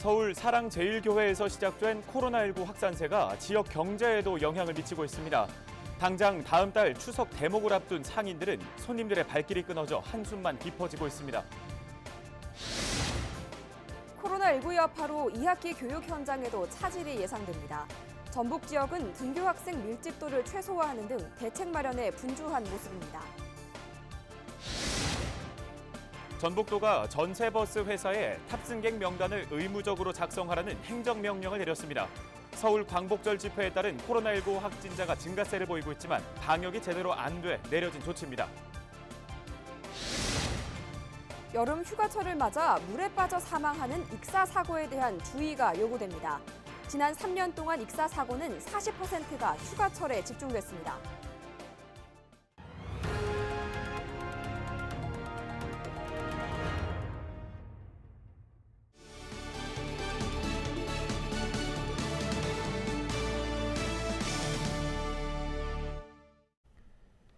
서울 사랑제일교회에서 시작된 코로나19 확산세가 지역 경제에도 영향을 미치고 있습니다. 당장 다음 달 추석 대목을 앞둔 상인들은 손님들의 발길이 끊어져 한숨만 깊어지고 있습니다. 코로나19 여파로 2학기 교육 현장에도 차질이 예상됩니다. 전북 지역은 등교 학생 밀집도를 최소화하는 등 대책 마련에 분주한 모습입니다. 전북도가 전세버스 회사에 탑승객 명단을 의무적으로 작성하라는 행정명령을 내렸습니다. 서울 광복절 집회에 따른 코로나19 확진자가 증가세를 보이고 있지만 방역이 제대로 안 돼 내려진 조치입니다. 여름 휴가철을 맞아 물에 빠져 사망하는 익사 사고에 대한 주의가 요구됩니다. 지난 3년 동안 익사 사고는 40%가 휴가철에 집중됐습니다.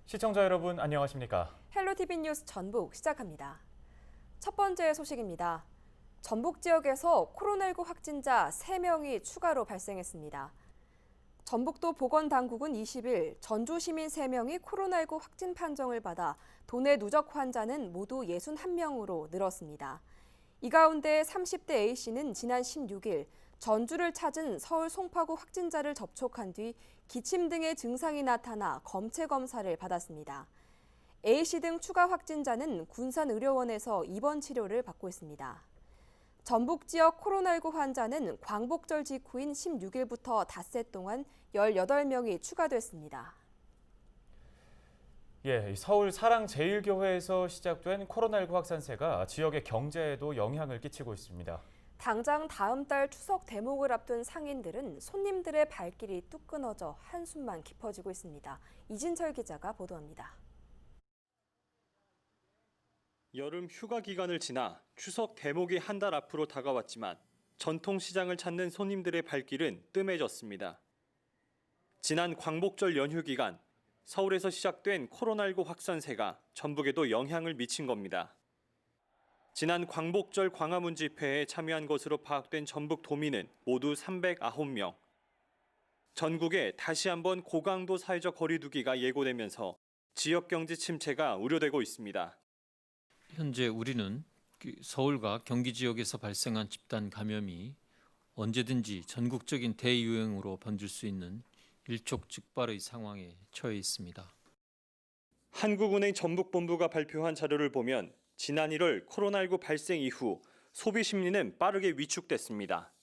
시청자 여러분 안녕하십니까? 헬로티비 뉴스 전북 시작합니다. 첫 번째 소식입니다. 전북 지역에서 코로나19 확진자 3명이 추가로 발생했습니다. 전북도 보건당국은 20일 전주 시민 3명이 코로나19 확진 판정을 받아 도내 누적 환자는 모두 61명으로 늘었습니다. 이 가운데 30대 A씨는 지난 16일 전주를 찾은 서울 송파구 확진자를 접촉한 뒤 기침 등의 증상이 나타나 검체 검사를 받았습니다. A씨 등 추가 확진자는 군산의료원에서 입원 치료를 받고 있습니다. 전북 지역 코로나19 환자는 광복절 직후인 16일부터 닷새 동안 18명이 추가됐습니다. 서울 사랑제일교회에서 시작된 코로나19 확산세가 지역의 경제에도 영향을 끼치고 있습니다. 당장 다음 달 추석 대목을 앞둔 상인들은 손님들의 발길이 뚝 끊어져 한숨만 깊어지고 있습니다. 이진철 기자가 보도합니다. 여름 휴가 기간을 지나 추석 대목이 한 달 앞으로 다가왔지만 전통시장을 찾는 손님들의 발길은 뜸해졌습니다. 지난 광복절 연휴 기간 서울에서 시작된 코로나19 확산세가 전북에도 영향을 미친 겁니다. 지난 광복절 광화문 집회에 참여한 것으로 파악된 전북 도민은 모두 309명. 전국에 다시 한번 고강도 사회적 거리 두기가 예고되면서 지역 경제 침체가 우려되고 있습니다. 현재 우리는 서울과 경기 지역에서 발생한 집단 감염이 언제든지 전국적인 대유행으로 번질 수 있는 일촉즉발의 상황에 처해 있습니다. 한국은행 전북본부가 발표한 자료를 보면 지난 1월 코로나19 발생 이후 소비 심리는 빠르게 위축됐습니다.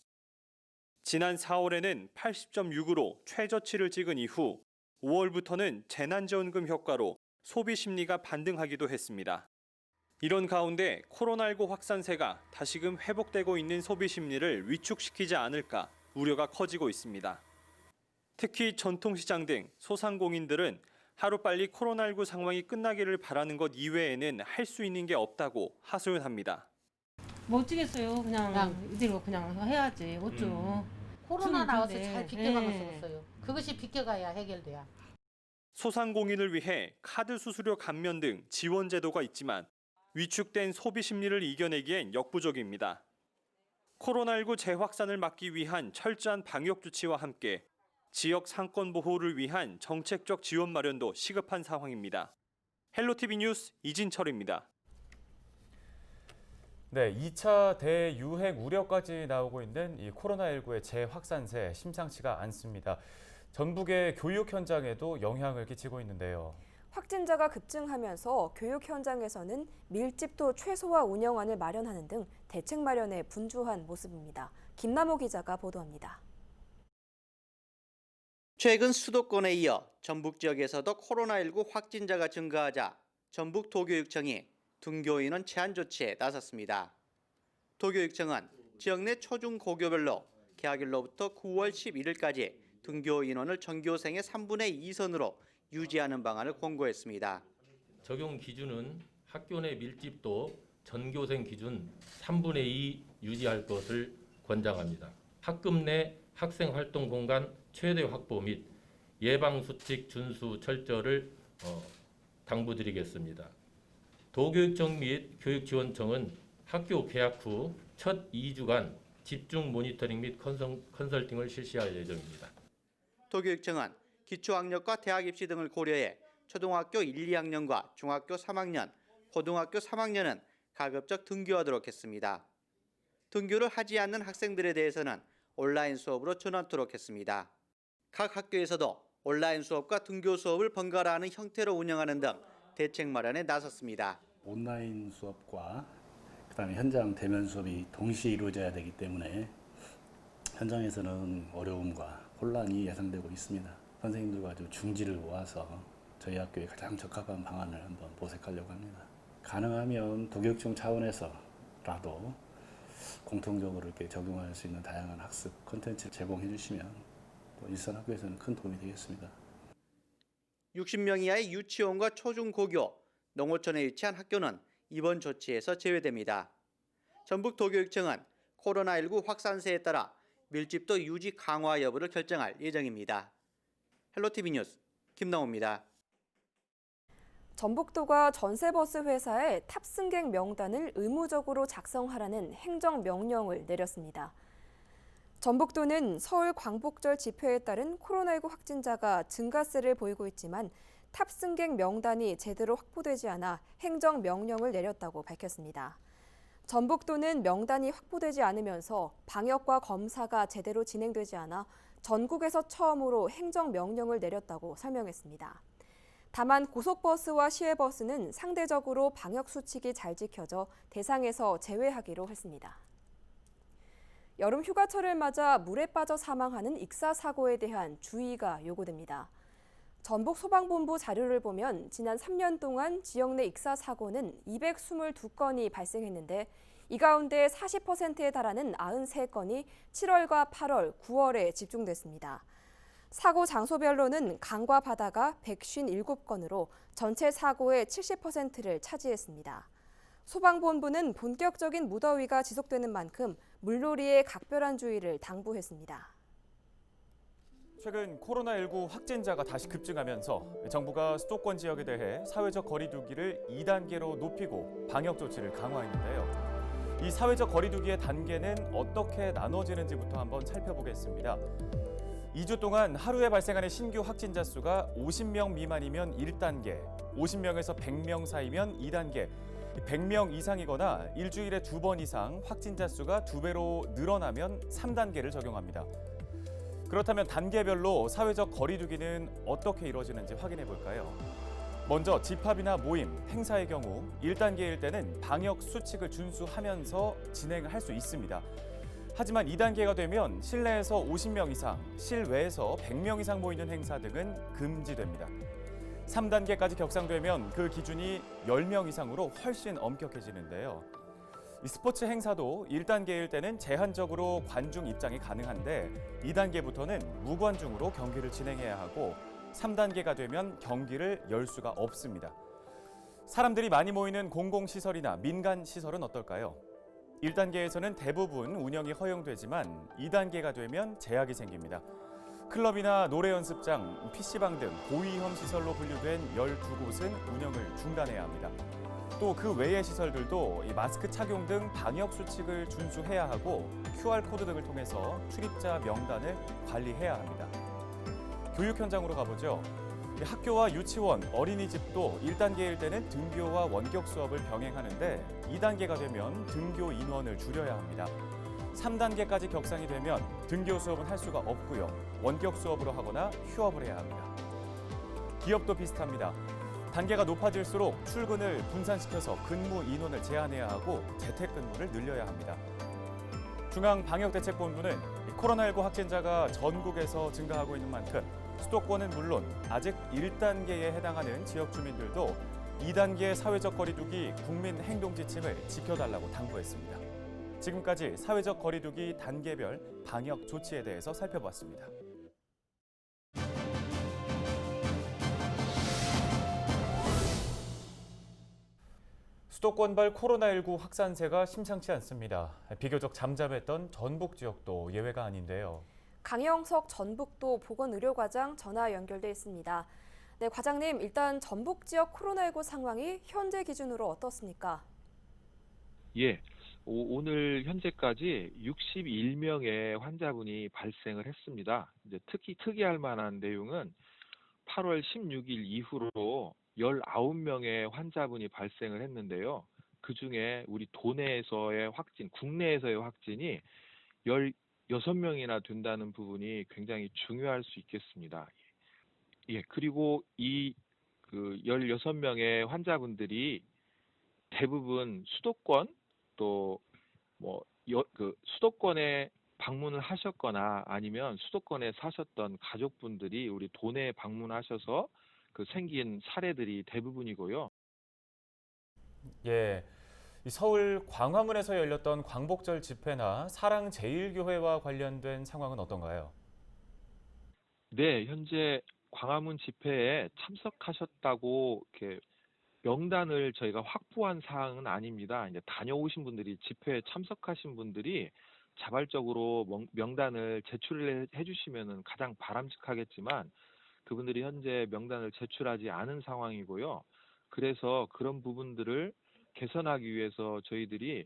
지난 4월에는 80.6으로 최저치를 찍은 이후 5월부터는 재난지원금 효과로 소비 심리가 반등하기도 했습니다. 이런 가운데 코로나19 확산세가 다시금 회복되고 있는 소비 심리를 위축시키지 않을까 우려가 커지고 있습니다. 특히 전통시장 등 소상공인들은 하루빨리 코로나19 상황이 끝나기를 바라는 것 이외에는 할 수 있는 게 없다고 하소연합니다. 못 지겠어요. 그냥 이대로 그냥 해야지. 어쩌. 코로나 나와서 근데, 잘 비껴가면서 그것이 비껴가야 해결돼야. 소상공인을 위해 카드 수수료 감면 등 지원 제도가 있지만 위축된 소비 심리를 이겨내기엔 역부족입니다. 코로나19 재확산을 막기 위한 철저한 방역 조치와 함께 지역 상권 보호를 위한 정책적 지원 마련도 시급한 상황입니다. 헬로티비 뉴스 이진철입니다. 2차 대유행 우려까지 나오고 있는 이 코로나19의 재확산세 심상치가 않습니다. 전북의 교육 현장에도 영향을 끼치고 있는데요. 확진자가 급증하면서 교육 현장에서는 밀집도 최소화 운영안을 마련하는 등 대책 마련에 분주한 모습입니다. 김남호 기자가 보도합니다. 최근 수도권에 이어 전북 지역에서도 코로나19 확진자가 증가하자 전북 도교육청이 등교 인원 제한 조치에 나섰습니다. 도교육청은 지역 내 초중 고교별로 개학일로부터 9월 11일까지 등교 인원을 전교생의 3분의 2 선으로 유지하는 방안을 권고했습니다. 적용 기준은 학교 내 밀집도 전교생 기준 3분의 2 유지할 것을 권장합니다. 학급 내 학생 활동 공간 최대 확보 및 예방수칙 준수 철저를 당부드리겠습니다. 도교육청 및 교육지원청은 학교 개학 후 첫 2주간 집중 모니터링 및 컨설팅을 실시할 예정입니다. 도교육청은 기초학력과 대학 입시 등을 고려해 초등학교 1, 2학년과 중학교 3학년, 고등학교 3학년은 가급적 등교하도록 했습니다. 등교를 하지 않는 학생들에 대해서는 온라인 수업으로 전환토록 했습니다. 각 학교에서도 온라인 수업과 등교 수업을 번갈아 하는 형태로 운영하는 등 대책 마련에 나섰습니다. 온라인 수업과 그다음에 현장 대면 수업이 동시에 이루어져야 되기 때문에 현장에서는 어려움과 혼란이 예상되고 있습니다. 선생님들과 좀 중지를 모아서 저희 학교에 가장 적합한 방안을 한번 모색하려고 합니다. 가능하면 도교육청 차원에서라도 공통적으로 이렇게 적용할 수 있는 다양한 학습 콘텐츠를 제공해 주시면 또 일선 학교에서는 큰 도움이 되겠습니다. 60명 이하의 유치원과 초중고교, 농어촌에 위치한 학교는 이번 조치에서 제외됩니다. 전북 도교육청은 코로나19 확산세에 따라 밀집도 유지 강화 여부를 결정할 예정입니다. 헬로티비 뉴스 김나호입니다. 전북도가 전세버스 회사에 탑승객 명단을 의무적으로 작성하라는 행정명령을 내렸습니다. 전북도는 서울 광복절 집회에 따른 코로나19 확진자가 증가세를 보이고 있지만 탑승객 명단이 제대로 확보되지 않아 행정명령을 내렸다고 밝혔습니다. 전북도는 명단이 확보되지 않으면서 방역과 검사가 제대로 진행되지 않아 전국에서 처음으로 행정명령을 내렸다고 설명했습니다. 다만 고속버스와 시외버스는 상대적으로 방역수칙이 잘 지켜져 대상에서 제외하기로 했습니다. 여름 휴가철을 맞아 물에 빠져 사망하는 익사사고에 대한 주의가 요구됩니다. 전북소방본부 자료를 보면 지난 3년 동안 지역 내 익사사고는 222건이 발생했는데 이 가운데 40%에 달하는 93건이 7월과 8월, 9월에 집중됐습니다. 사고 장소별로는 강과 바다가 157건으로 전체 사고의 70%를 차지했습니다. 소방본부는 본격적인 무더위가 지속되는 만큼 물놀이에 각별한 주의를 당부했습니다. 최근 코로나19 확진자가 다시 급증하면서 정부가 수도권 지역에 대해 사회적 거리 두기를 2단계로 높이고 방역 조치를 강화했는데요. 이 사회적 거리 두기의 단계는 어떻게 나눠지는지부터 한번 살펴보겠습니다. 2주 동안 하루에 발생하는 신규 확진자 수가 50명 미만이면 1단계, 50명에서 100명 사이면 2단계, 100명 이상이거나 일주일에 2번 이상 확진자 수가 2배로 늘어나면 3단계를 적용합니다. 그렇다면 단계별로 사회적 거리 두기는 어떻게 이루어지는지 확인해 볼까요? 먼저 집합이나 모임, 행사의 경우 1단계일 때는 방역 수칙을 준수하면서 진행할 수 있습니다. 하지만 2단계가 되면 실내에서 50명 이상, 실외에서 100명 이상 모이는 행사 등은 금지됩니다. 3단계까지 격상되면 그 기준이 10명 이상으로 훨씬 엄격해지는데요. 이 스포츠 행사도 1단계일 때는 제한적으로 관중 입장이 가능한데 2단계부터는 무관중으로 경기를 진행해야 하고 3단계가 되면 경기를 열 수가 없습니다. 사람들이 많이 모이는 공공시설이나 민간시설은 어떨까요? 1단계에서는 대부분 운영이 허용되지만 2단계가 되면 제약이 생깁니다. 클럽이나 노래 연습장, PC방 등 고위험 시설로 분류된 12곳은 운영을 중단해야 합니다. 또 그 외의 시설들도 마스크 착용 등 방역 수칙을 준수해야 하고 QR코드 등을 통해서 출입자 명단을 관리해야 합니다. 교육 현장으로 가보죠. 학교와 유치원, 어린이집도 1단계일 때는 등교와 원격 수업을 병행하는데 2단계가 되면 등교 인원을 줄여야 합니다. 3단계까지 격상이 되면 등교 수업은 할 수가 없고요. 원격 수업으로 하거나 휴업을 해야 합니다. 기업도 비슷합니다. 단계가 높아질수록 출근을 분산시켜서 근무 인원을 제한해야 하고 재택근무를 늘려야 합니다. 중앙방역대책본부는 코로나19 확진자가 전국에서 증가하고 있는 만큼 수도권은 물론 아직 1단계에 해당하는 지역 주민들도 2단계 사회적 거리두기 국민 행동지침을 지켜달라고 당부했습니다. 지금까지 사회적 거리두기 단계별 방역 조치에 대해서 살펴봤습니다. 수도권발 코로나19 확산세가 심상치 않습니다. 비교적 잠잠했던 전북 지역도 예외가 아닌데요. 강영석 전북도 보건의료과장 전화 연결돼 있습니다. 네, 과장님, 일단 전북 지역 코로나19 상황이 현재 기준으로 어떻습니까? 예, 오늘 현재까지 61명의 환자분이 발생을 했습니다. 이제 특히 특이할 만한 내용은 8월 16일 이후로 19명의 환자분이 발생을 했는데요. 그중에 우리 도내에서의 확진, 국내에서의 확진이 16명이나 된다는 부분이 굉장히 중요할 수 있겠습니다. 예, 그리고 이 16명의 환자분들이 대부분 수도권 또 수도권에 방문을 하셨거나 아니면 수도권에 사셨던 가족분들이 우리 도내에 방문하셔서 생긴 사례들이 대부분이고요. 예. 이 서울 광화문에서 열렸던 광복절 집회나 사랑제일교회와 관련된 상황은 어떤가요? 네, 현재 광화문 집회에 참석하셨다고 이렇게 명단을 저희가 확보한 사항은 아닙니다. 이제 다녀오신 분들이 집회에 참석하신 분들이 자발적으로 명단을 제출을 해주시면은 가장 바람직하겠지만 그분들이 현재 명단을 제출하지 않은 상황이고요. 그래서 그런 부분들을 개선하기 위해서 저희들이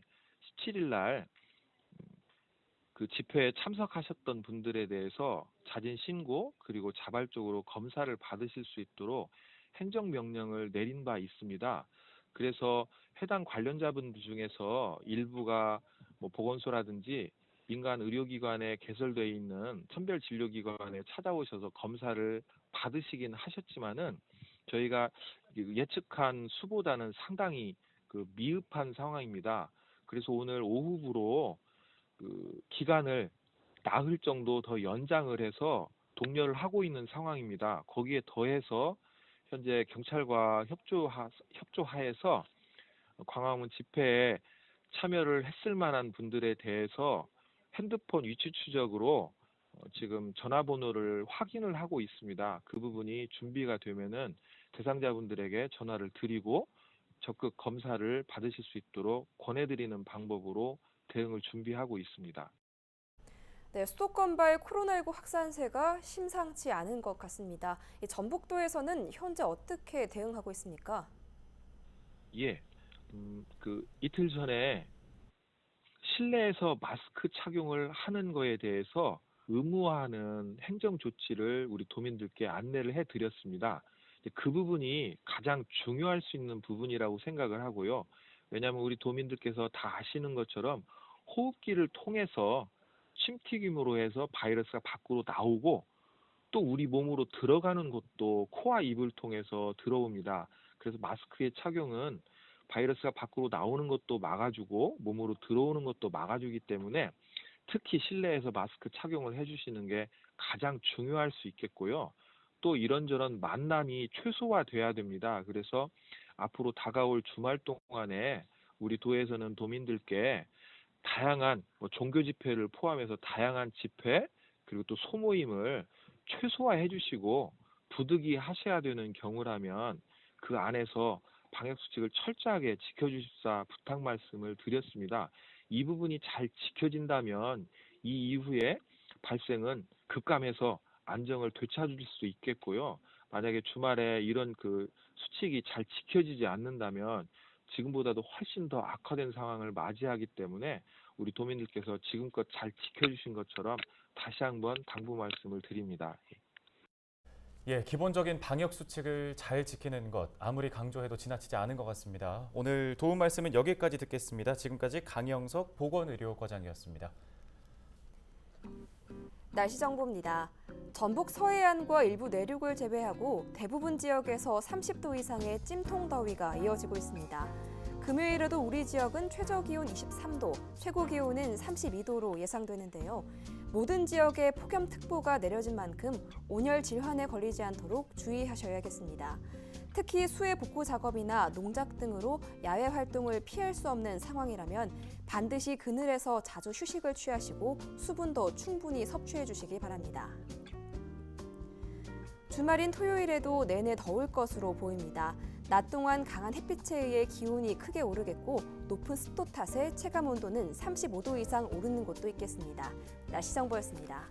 17일 날 그 집회에 참석하셨던 분들에 대해서 자진 신고 그리고 자발적으로 검사를 받으실 수 있도록 행정명령을 내린 바 있습니다. 그래서 해당 관련자분들 중에서 일부가 보건소라든지 민간 의료기관에 개설되어 있는 선별진료기관에 찾아오셔서 검사를 받으시긴 하셨지만은 저희가 예측한 수보다는 상당히 미흡한 상황입니다. 그래서 오늘 오후부로 기간을 나흘 정도 더 연장을 해서 독려를 하고 있는 상황입니다. 거기에 더해서 현재 경찰과 협조하에서 광화문 집회에 참여를 했을 만한 분들에 대해서 핸드폰 위치 추적으로 지금 전화번호를 확인을 하고 있습니다. 그 부분이 준비가 되면은 대상자분들에게 전화를 드리고 적극 검사를 받으실 수 있도록 권해드리는 방법으로 대응을 준비하고 있습니다. 네, 수도권발 코로나19 확산세가 심상치 않은 것 같습니다. 전북도에서는 현재 어떻게 대응하고 있습니까? 예, 이틀 전에 실내에서 마스크 착용을 하는 거에 대해서 의무화하는 행정 조치를 우리 도민들께 안내를 해드렸습니다. 그 부분이 가장 중요할 수 있는 부분이라고 생각을 하고요. 왜냐하면 우리 도민들께서 다 아시는 것처럼 호흡기를 통해서 침튀김으로 해서 바이러스가 밖으로 나오고 또 우리 몸으로 들어가는 것도 코와 입을 통해서 들어옵니다. 그래서 마스크의 착용은 바이러스가 밖으로 나오는 것도 막아주고 몸으로 들어오는 것도 막아주기 때문에 특히 실내에서 마스크 착용을 해주시는 게 가장 중요할 수 있겠고요. 또 이런저런 만남이 최소화돼야 됩니다. 그래서 앞으로 다가올 주말 동안에 우리 도에서는 도민들께 다양한 종교 집회를 포함해서 다양한 집회 그리고 또 소모임을 최소화해 주시고 부득이 하셔야 되는 경우라면 그 안에서 방역수칙을 철저하게 지켜주십사 부탁 말씀을 드렸습니다. 이 부분이 잘 지켜진다면 이 이후에 발생은 급감해서 안정을 되찾을 수 있겠고요. 만약에 주말에 이런 수칙이 잘 지켜지지 않는다면 지금보다도 훨씬 더 악화된 상황을 맞이하기 때문에 우리 도민들께서 지금껏 잘 지켜주신 것처럼 다시 한번 당부 말씀을 드립니다. 예, 기본적인 방역 수칙을 잘 지키는 것 아무리 강조해도 지나치지 않은 것 같습니다. 오늘 도움 말씀은 여기까지 듣겠습니다. 지금까지 강영석 보건의료과장이었습니다. 날씨 정보입니다. 전북 서해안과 일부 내륙을 제외하고 대부분 지역에서 30도 이상의 찜통 더위가 이어지고 있습니다. 금요일에도 우리 지역은 최저기온 23도, 최고기온은 32도로 예상되는데요. 모든 지역에 폭염특보가 내려진 만큼 온열 질환에 걸리지 않도록 주의하셔야겠습니다. 특히 수해 복구 작업이나 농작 등으로 야외 활동을 피할 수 없는 상황이라면 반드시 그늘에서 자주 휴식을 취하시고 수분도 충분히 섭취해 주시기 바랍니다. 주말인 토요일에도 내내 더울 것으로 보입니다. 낮 동안 강한 햇빛에 의해 기온이 크게 오르겠고 높은 습도 탓에 체감 온도는 35도 이상 오르는 곳도 있겠습니다. 날씨 정보였습니다.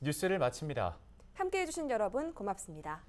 뉴스를 마칩니다. 함께해 주신 여러분 고맙습니다.